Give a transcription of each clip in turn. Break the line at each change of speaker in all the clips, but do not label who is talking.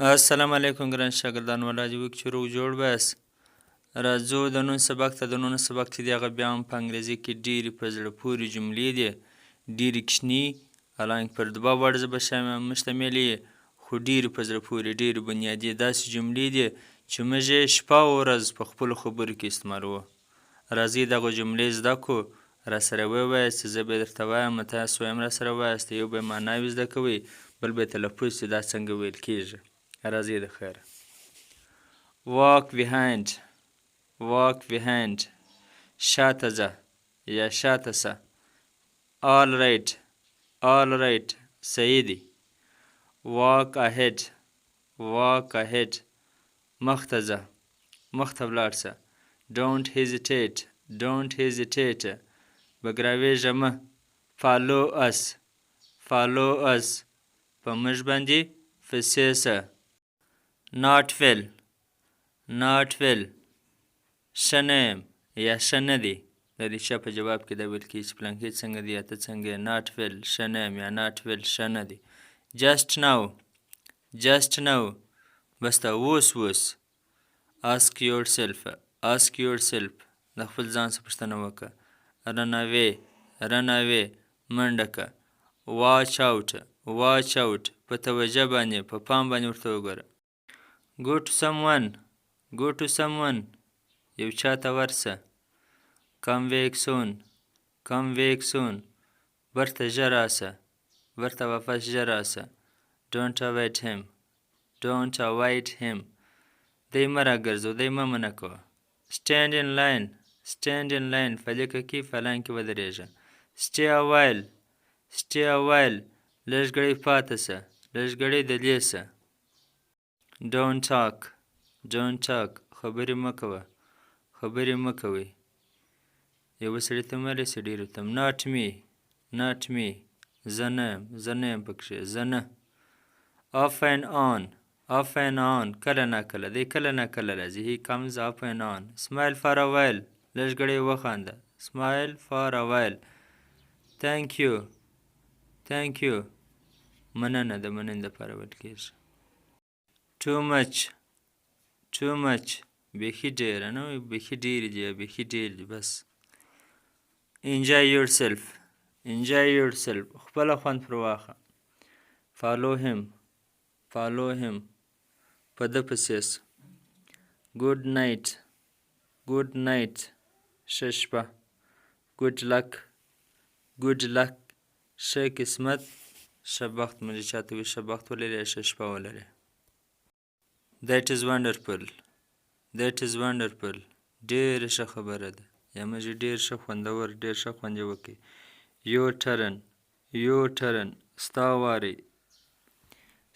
السلام علیکم ګران شاګردان ولاجه وک چې روغ جوړ بس راځو د نن سبق ته د نن سبق چې دی هغه بیا هم په انګریزي کې ډېرې په زړه پورې جملې دي ډېرې کوچني حالانکه پر دوه ورځ به مشتمل یې خو ډېرې په زړه پورې ډېرې بنیادي داسې جملې دي چې موږ یې شپه او ورځ په خپلو خبرو کې استعمالوو راځئ دغه جملې زده کړو راسره ووایاست زه به یې درته وایم تاسو هم راسره وایاست یو به یې معناوې زده کوئ بل به یې تلفظ چې دا څنګه ویل کېږي راځئ د خیره walk behind شاته ځه یا شاته سه all right صحیح دی walk ahead مخته ځه مخته ولاړ سه don't hesitate بګراویږه مه follow us په موږ باندې پسې سه not well ښه نه یم یا ښه نه دی د دې ښه په جواب کې دا ویل کېږي چې پلانکي څنګه دی یا ته څنګه یې not well ښه نه یم یا not well ښه نه دی just now بس ته اوس ask yourself د خپل ځان څخه پوښتنه وکړه run away منډه که watch out په توجه باندې په پام باندې ورته وګوره go to someone یو چا ته ورسه come back soon برته ژر راسه برته واپس ژر راسه don't avoid him دی مه راګرځو دی مه منع کوه stand in line په لیکه کې په لاین کې ودرېږه stay a while لږ ګړی پاته سه لږ ګړی دلې سه don't talk خبرې مه کوئ یوه سړي ته مه رسي ډېرو ته not me زه نه یم پکښې زه نه off and on کله ناکله دی کله ناکله راځي he comes off and on smile for a while لږ ګړی وخانده smile for a while thank you مننه د مننې دپاره ویل کېږي too much بیخي ډېره نه وایي بیخي ډېرې دي یا بیخي ډېر دي بس enjoy yourself خپله خوند پر واخله follow him په ده پسې سه good night ښه شپه good luck ښه قسمت ښه بخت مونږ چاته وي ښه بخت ولري ښه شپه ولري that is wonderful ډېره ښه خبره ده یا موږ ډېر ښه خوندور ډېر ښه خوند یې وکړي your turn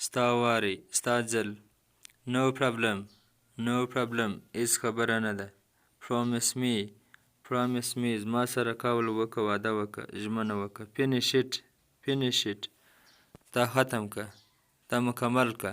ستا واری ستا ځل no problem هېڅ خبره نه ده promise me زما سره قول وکړه وعده وکړه ژمنه وکړه finish it دا ختم که دا مکمل که